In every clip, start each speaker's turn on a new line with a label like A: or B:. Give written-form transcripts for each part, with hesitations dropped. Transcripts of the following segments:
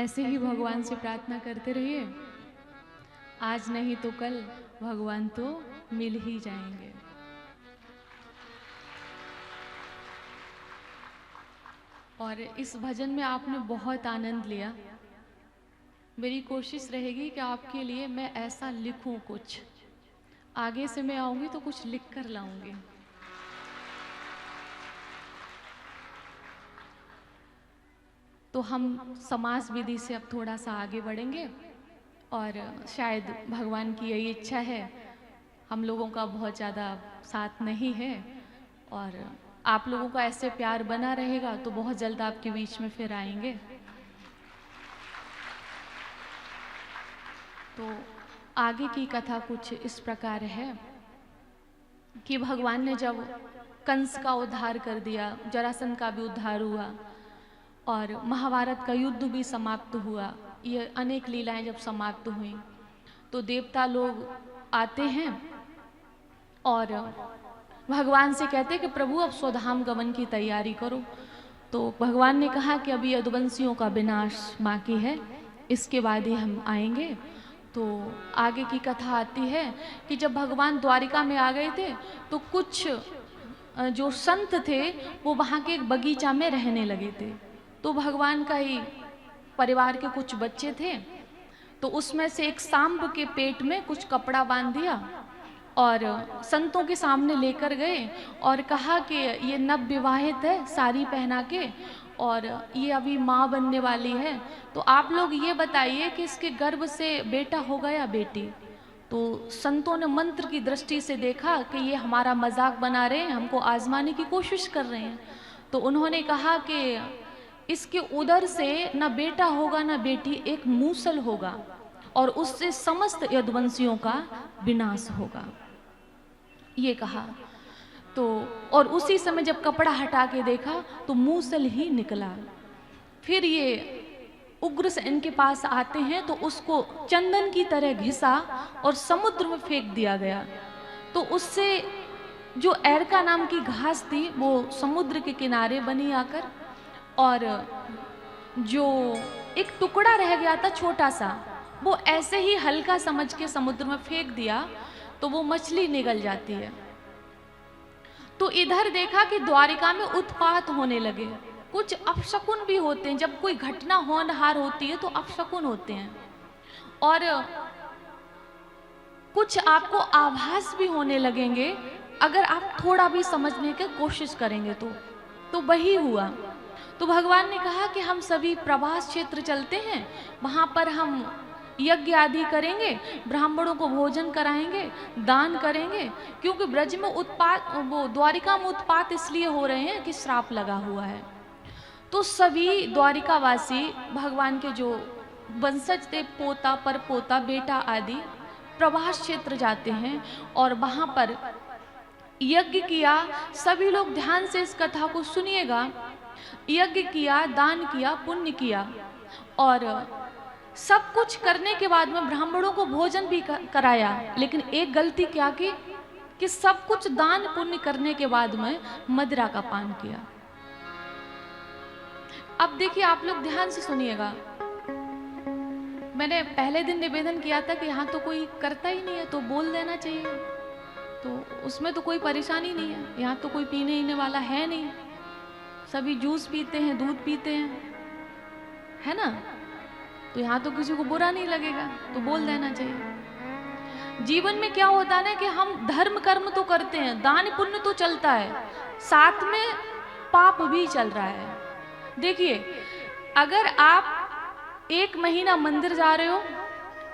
A: ऐसे ही भगवान से प्रार्थना करते रहिए। आज नहीं तो कल भगवान तो मिल ही जाएंगे। और इस भजन में आपने बहुत आनंद लिया। मेरी कोशिश रहेगी कि आपके लिए मैं ऐसा लिखूं, कुछ आगे से मैं आऊंगी तो कुछ लिख कर लाऊंगी। तो हम समास विधि से अब थोड़ा सा आगे बढ़ेंगे और शायद भगवान की यही इच्छा है। हम लोगों का बहुत ज़्यादा साथ नहीं है और आप लोगों का ऐसे प्यार बना रहेगा तो बहुत जल्द आपके बीच में फिर आएंगे। तो आगे की कथा कुछ इस प्रकार है कि भगवान ने जब कंस का उद्धार कर दिया, जरासंध का भी उद्धार हुआ और महाभारत का युद्ध भी समाप्त हुआ, ये अनेक लीलाएं जब समाप्त हुई तो देवता लोग आते हैं और भगवान से कहते हैं कि प्रभु अब स्वधाम गमन की तैयारी करो। तो भगवान ने कहा कि अभी यदुवंशियों का विनाश बाकी है, इसके बाद ही हम आएंगे। तो आगे की कथा आती है कि जब भगवान द्वारिका में आ गए थे तो कुछ जो संत थे वो वहाँ के एक बगीचा में रहने लगे थे। तो भगवान का ही परिवार के कुछ बच्चे थे, तो उसमें से एक सांब के पेट में कुछ कपड़ा बांध दिया और संतों के सामने लेकर गए और कहा कि ये नव विवाहित है, साड़ी पहना के, और ये अभी माँ बनने वाली है, तो आप लोग ये बताइए कि इसके गर्भ से बेटा होगा या बेटी। तो संतों ने मंत्र की दृष्टि से देखा कि ये हमारा मजाक बना रहे हैं, हमको आजमाने की कोशिश कर रहे हैं। तो उन्होंने कहा कि इसके उदर से न बेटा होगा न बेटी, एक मूसल होगा और उससे समस्त यदुवंशियों का विनाश होगा, ये कहा। तो और उसी समय जब कपड़ा हटा के देखा तो मूसल ही निकला। फिर ये उग्रसेन के पास आते हैं तो उसको चंदन की तरह घिसा और समुद्र में फेंक दिया गया। तो उससे जो एरका नाम की घास थी वो समुद्र के किनारे बनी आकर, और जो एक टुकड़ा रह गया था छोटा सा, वो ऐसे ही हल्का समझ के समुद्र में फेंक दिया तो वो मछली निगल जाती है। तो इधर देखा कि द्वारिका में उत्पात होने लगे। कुछ अपशकुन भी होते हैं, जब कोई घटना होनहार होती है तो अपशकुन होते हैं, और कुछ आपको आभास भी होने लगेंगे अगर आप थोड़ा भी समझने की कोशिश करेंगे तो वही हुआ। तो भगवान ने कहा कि हम सभी प्रवास क्षेत्र चलते हैं, वहां पर हम यज्ञ आदि करेंगे, ब्राह्मणों को भोजन कराएंगे, दान करेंगे, क्योंकि ब्रज में उत्पात, वो द्वारिका में उत्पात इसलिए हो रहे हैं कि श्राप लगा हुआ है। तो सभी द्वारिकावासी भगवान के जो वंशज थे, पोता पर पोता बेटा आदि, प्रवास क्षेत्र जाते हैं और वहां पर यज्ञ किया। सभी लोग ध्यान से इस कथा को सुनिएगा। यज्ञ किया, दान किया, पुण्य किया, और सब कुछ करने के बाद में ब्राह्मणों को भोजन भी कराया। लेकिन एक गलती क्या की कि सब कुछ दान पुण्य करने के बाद में मदिरा का पान किया। अब देखिए, आप लोग ध्यान से सुनिएगा। मैंने पहले दिन निवेदन किया था कि यहाँ तो कोई करता ही नहीं है तो बोल देना चाहिए, तो उसमें तो कोई परेशानी नहीं है। यहाँ तो कोई पीने वाला है नहीं, सभी जूस पीते हैं, दूध पीते हैं, है ना। तो यहाँ तो किसी को बुरा नहीं लगेगा, तो बोल देना चाहिए। जीवन में क्या होता है ना कि हम धर्म कर्म तो करते हैं, दान पुण्य तो चलता है, साथ में पाप भी चल रहा है। देखिए, अगर आप 1 महीना मंदिर जा रहे हो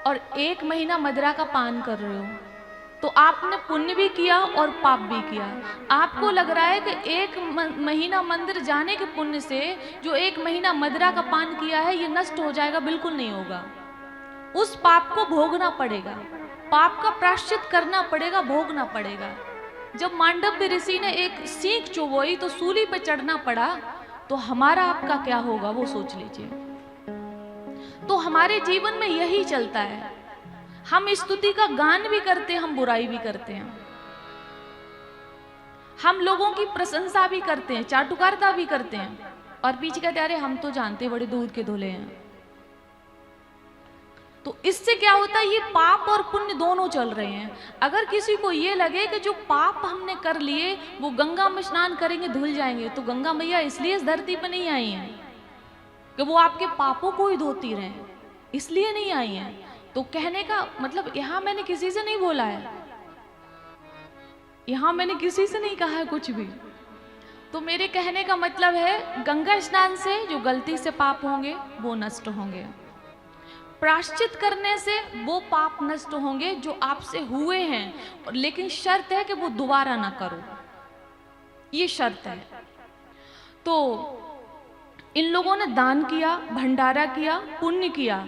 A: और 1 महीना मदिरा का पान कर रहे हो तो आपने पुण्य भी किया और पाप भी किया। आपको लग रहा है कि 1 महीना मंदिर जाने के पुण्य से जो 1 महीना मदिरा का पान किया है ये नष्ट हो जाएगा, बिल्कुल नहीं होगा। उस पाप को भोगना पड़ेगा, पाप का प्रायश्चित करना पड़ेगा, भोगना पड़ेगा। जब मांडव्य ऋषि ने एक सीख चुभोई तो सूली पे चढ़ना पड़ा, तो हमारा आपका क्या होगा वो सोच लीजिए। तो हमारे जीवन में यही चलता है, हम स्तुति का गान भी करते हैं, हम बुराई भी करते हैं, हम लोगों की प्रशंसा भी करते हैं, चाटुकारिता भी करते हैं, और पीछे कहते हैं अरे हम तो जानते बड़े दूध के धुले हैं। तो इससे क्या होता है, ये पाप और पुण्य दोनों चल रहे हैं। अगर किसी को ये लगे कि जो पाप हमने कर लिए वो गंगा में स्नान करेंगे धुल जाएंगे, तो गंगा मैया इसलिए इस धरती पर नहीं आई हैं कि वो आपके पापों को ही धोती रहें, इसलिए नहीं आई हैं। तो कहने का मतलब यहाँ मैंने किसी से नहीं बोला है, यहाँ मैंने किसी से नहीं कहा है कुछ भी। तो मेरे कहने का मतलब है गंगा स्नान से जो गलती से पाप होंगे वो नष्ट होंगे, प्रायश्चित करने से वो पाप नष्ट होंगे जो आपसे हुए हैं, लेकिन शर्त है कि वो दोबारा ना करो, ये शर्त है। तो इन लोगों ने दान किया, भंडारा किया, पुण्य किया,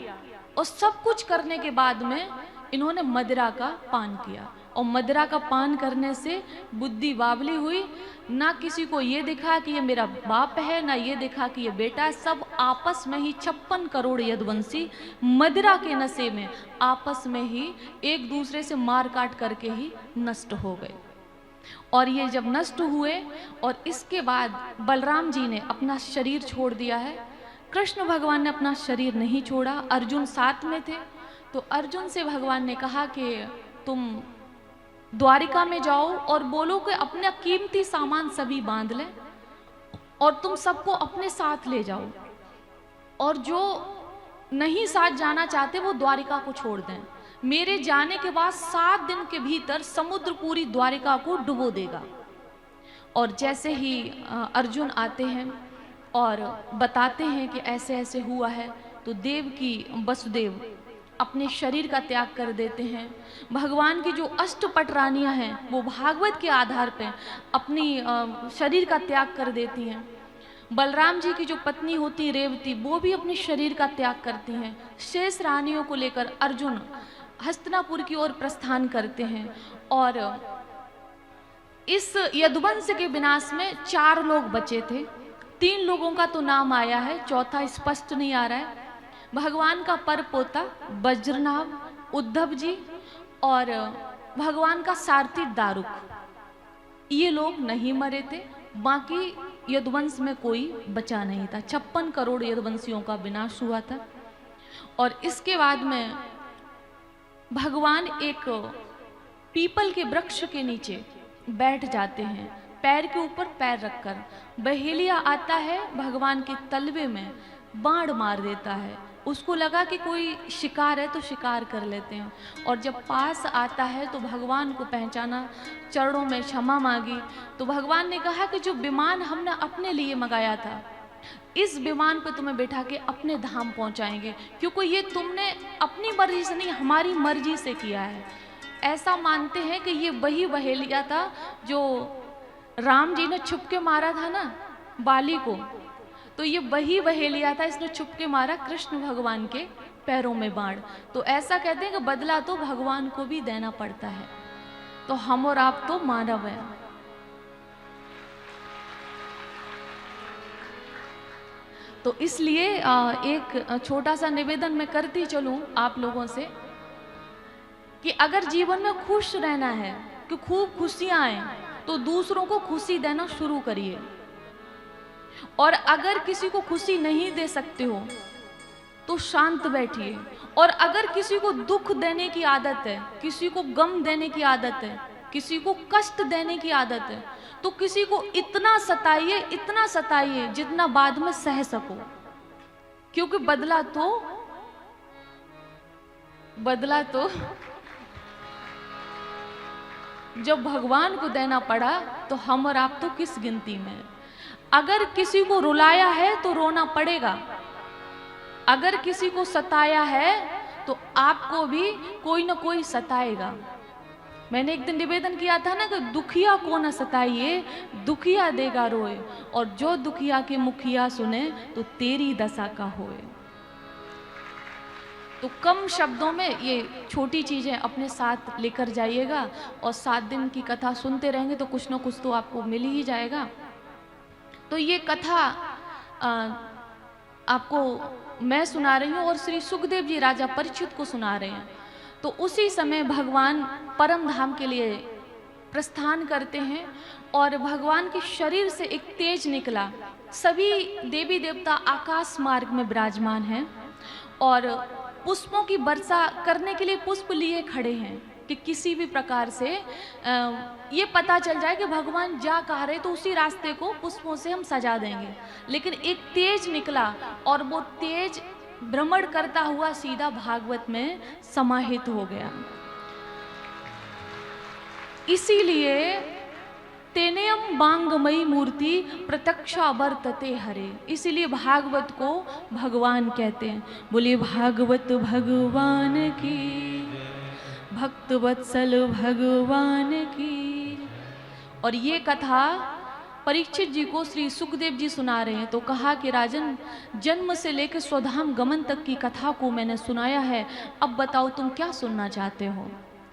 A: और सब कुछ करने के बाद में इन्होंने मदिरा का पान किया। और मदिरा का पान करने से बुद्धि बावली हुई, ना किसी को ये दिखा कि ये मेरा बाप है, ना ये दिखा कि ये बेटा है। सब आपस में ही 56 करोड़ यदुवंशी मदिरा के नशे में आपस में ही एक दूसरे से मार काट करके ही नष्ट हो गए। और ये जब नष्ट हुए और इसके बाद बलराम जी ने अपना शरीर छोड़ दिया है, कृष्ण भगवान ने अपना शरीर नहीं छोड़ा, अर्जुन साथ में थे। तो अर्जुन से भगवान ने कहा कि तुम द्वारिका में जाओ और बोलो कि अपना कीमती सामान सभी बांध लें और तुम सबको अपने साथ ले जाओ, और जो नहीं साथ जाना चाहते वो द्वारिका को छोड़ दें। मेरे जाने के बाद 7 दिन के भीतर समुद्र पूरी द्वारिका को डुबो देगा। और जैसे ही अर्जुन आते हैं और बताते हैं कि ऐसे ऐसे हुआ है, तो देव की वसुदेव अपने शरीर का त्याग कर देते हैं। भगवान की जो अष्टपट रानियां हैं वो भागवत के आधार पर अपनी शरीर का त्याग कर देती हैं। बलराम जी की जो पत्नी होती रेवती, वो भी अपने शरीर का त्याग करती हैं। शेष रानियों को लेकर अर्जुन हस्तिनापुर की ओर प्रस्थान करते हैं। और इस यदुवंश के विनाश में 4 लोग बचे थे। 3 लोगों का तो नाम आया है, चौथा स्पष्ट नहीं आ रहा है। भगवान का परपोता वज्रनाभ, उद्धव जी और भगवान का सारथी दारुक, ये लोग नहीं मरे थे। बाकी यदुवंश में कोई बचा नहीं था। 56 करोड़ यदुवंशियों का विनाश हुआ था। और इसके बाद में भगवान एक पीपल के वृक्ष के नीचे बैठ जाते हैं, पैर के ऊपर पैर रखकर। बहेलिया आता है, भगवान के तलवे में बाण मार देता है। उसको लगा कि कोई शिकार है तो शिकार कर लेते हैं। और जब पास आता है तो भगवान को पहचाना, चरणों में क्षमा मांगी। तो भगवान ने कहा कि जो विमान हमने अपने लिए मंगाया था, इस विमान पर तुम्हें बैठा के अपने धाम पहुंचाएंगे, क्योंकि ये तुमने अपनी मर्जी से नहीं हमारी मर्जी से किया है। ऐसा मानते हैं कि ये वही बहेलिया था जो राम जी ने छुप के मारा था ना बाली को, तो ये वही बहेलिया था, इसने छुप के मारा कृष्ण भगवान के पैरों में बाण। तो ऐसा कहते हैं कि बदला तो भगवान को भी देना पड़ता है। तो हम और आप तो मानव हैं। तो इसलिए एक छोटा सा निवेदन मैं करती चलूं आप लोगों से कि अगर जीवन में खुश रहना है, कि खूब खुशियां आए, तो दूसरों को खुशी देना शुरू करिए। और अगर किसी को खुशी नहीं दे सकते हो तो शांत बैठिए। और अगर किसी को दुख देने की आदत है, किसी को गम देने की आदत है, किसी को कष्ट देने की आदत है, तो किसी को इतना सताइए जितना बाद में सह सको, क्योंकि बदला तो जब भगवान को देना पड़ा तो हम और आप तो किस गिनती में। अगर किसी को रुलाया है तो रोना पड़ेगा, अगर किसी को सताया है तो आपको भी कोई ना कोई सताएगा। मैंने एक दिन निवेदन किया था ना कि दुखिया को न सताइए, दुखिया देगा रोए, और जो दुखिया के मुखिया सुने तो तेरी दशा का होए। तो कम शब्दों में ये छोटी चीजें अपने साथ लेकर जाइएगा, और 7 दिन की कथा सुनते रहेंगे तो कुछ ना कुछ तो आपको मिल ही जाएगा। तो ये कथा आपको मैं सुना रही हूँ और श्री सुखदेव जी राजा परीक्षित को सुना रहे हैं। तो उसी समय भगवान परम धाम के लिए प्रस्थान करते हैं और भगवान के शरीर से एक तेज निकला। सभी देवी देवता आकाश मार्ग में विराजमान हैं और पुष्पों की वर्षा करने के लिए पुष्प लिए खड़े हैं कि किसी भी प्रकार से ये पता चल जाए कि भगवान जा कह रहे तो उसी रास्ते को पुष्पों से हम सजा देंगे। लेकिन एक तेज निकला और वो तेज भ्रमण करता हुआ सीधा भागवत में समाहित हो गया। इसीलिए तेनेयम बांगमयी मूर्ति प्रत्यक्षा वर्तते हरे, इसीलिए भागवत को भगवान कहते हैं। बोलिए भागवत भगवान की, भक्त वत्सल भगवान की। और ये कथा परीक्षित जी को श्री सुखदेव जी सुना रहे हैं। तो कहा कि राजन, जन्म से लेकर स्वधाम गमन तक की कथा को मैंने सुनाया है, अब बताओ तुम क्या सुनना चाहते हो।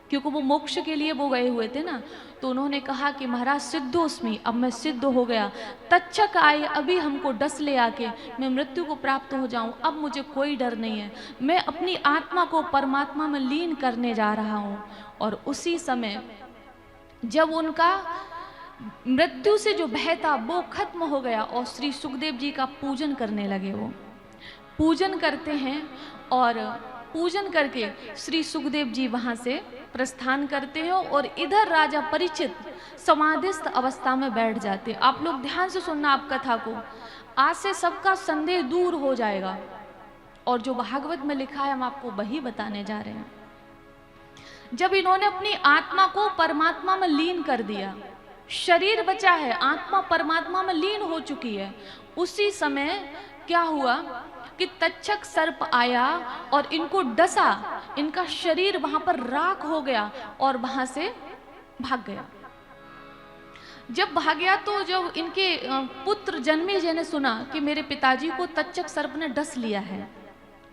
A: क्योंकि वो मोक्ष के लिए वो गए हुए थे ना। तो उन्होंने कहा कि महाराज सिद्धोस्मि, अब मैं सिद्ध हो गया। तक्षक आए अभी हमको डस ले आके, मैं मृत्यु को प्राप्त हो जाऊं, अब मुझे कोई डर नहीं है। मैं अपनी आत्मा को परमात्मा में लीन करने जा रहा हूं। और उसी समय जब उनका मृत्यु से जो भय था वो खत्म हो गया और श्री सुखदेव जी का पूजन करने लगे। वो पूजन करते हैं और पूजन करके श्री सुखदेव जी वहां से प्रस्थान करते हैं और इधर राजा परीक्षित समाधिस्थ अवस्था में बैठ जाते हैं। आप लोग ध्यान से सुनना आप कथा को, आज से सबका संदेह दूर हो जाएगा। और जो भागवत में लिखा है हम आपको वही बताने जा रहे हैं। जब इन्होंने अपनी आत्मा को परमात्मा में लीन कर दिया, शरीर बचा है, आत्मा परमात्मा में लीन हो चुकी है, उसी समय क्या हुआ कि तक्षक सर्प आया और इनको डसा, इनका शरीर वहां पर राख हो गया और वहां से भाग गया। जब भाग गया तो जब इनके पुत्र जन्मेजय ने सुना कि मेरे पिताजी को तक्षक सर्प ने डस लिया है,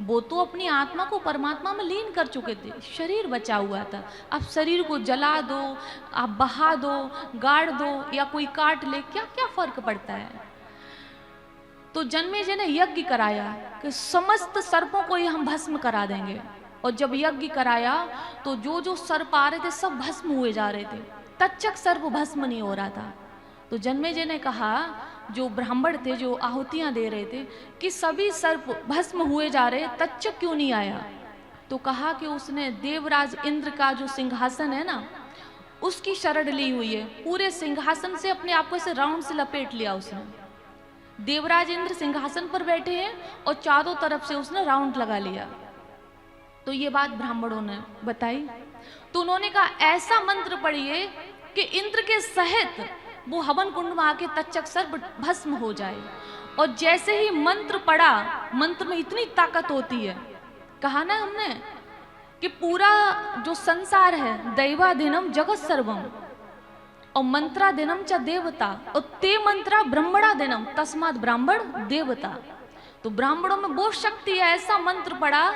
A: वो तो अपनी आत्मा को परमात्मा में लीन कर चुके थे, शरीर बचा हुआ था। अब शरीर को जला दो, आप बहा दो, गाड़ दो या कोई काट ले, क्या क्या फर्क पड़ता है। तो जन्मेजय ने यज्ञ कराया कि समस्त सर्पों को ये हम भस्म करा देंगे। और जब यज्ञ कराया तो जो जो सर्प आ रहे थे सब भस्म हुए जा रहे थे, तक्षक सर्प भस्म नहीं हो रहा था। तो जन्मेजय ने कहा, जो ब्राह्मण थे जो आहुतियां दे रहे थे, कि सभी सर्प भस्म हुए जा रहे, तक्षक क्यों नहीं आया। तो कहा कि उसने देवराज इंद्र का जो सिंहासन है ना, उसकी शरण ली हुई है, पूरे सिंहासन से अपने आप को ऐसे राउंड से लपेट लिया उसने। देवराज इंद्र सिंहासन पर बैठे हैं और चारों तरफ से उसने राउंड लगा लिया। तो ये बात ब्राह्मणों ने बताई। तो उन्होंने कहा ऐसा मंत्र पढ़िए कि इंद्र के सहित वो हवन कुंड में आके तक्षक सर्प भस्म हो जाए। और जैसे ही मंत्र पढ़ा, मंत्र में इतनी ताकत होती है, कहा ना हमने कि पूरा जो संसार है, दैवाधीनम जगत सर्वम और मंत्राधीनम च देवता और ते मंत्रा ब्रह्मणाधीनम तस्मात् ब्राह्मण देवता। तो ब्राह्मणों में वो शक्ति है, ऐसा मंत्र पड़ा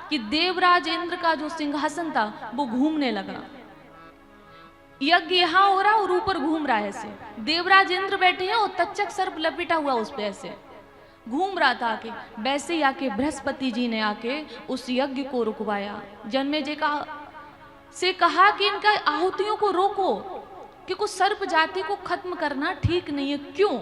A: कि देवराज इंद्र का जो सिंहासन था वो घूमने लगा। यज्ञ यहाँ हो रहा और ऊपर घूम रहा है ऐसे, देवराज इंद्र बैठे हैं और तक्षक सर्प लपेटा हुआ उस पे ऐसे घूम रहा था। आके वैसे ही आके बृहस्पति जी ने आके उस यज्ञ को रुकवाया। जन्मेजय का से कहा कि इनका आहुतियों को रोको, क्योंकि सर्प जाति को खत्म करना ठीक नहीं है। क्यों?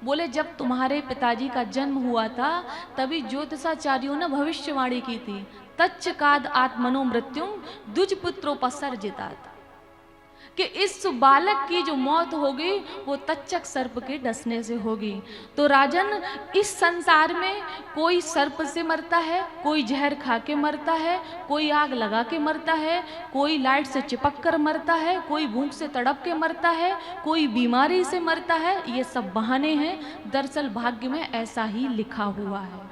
A: बोले जब तुम्हारे पिताजी का जन्म हुआ था तभी ज्योतिषाचार्यों ने भविष्यवाणी की थी, तच्चकाद आत्मनो मृत्युम द्विजपुत्रोपसर्जितात, कि इस बालक की जो मौत होगी वो तक्षक सर्प के डसने से होगी। तो राजन, इस संसार में कोई सर्प से मरता है, कोई जहर खा के मरता है, कोई आग लगा के मरता है, कोई लाइट से चिपक कर मरता है, कोई भूख से तड़प के मरता है, कोई बीमारी से मरता है। ये सब बहाने हैं, दरअसल भाग्य में ऐसा ही लिखा हुआ है।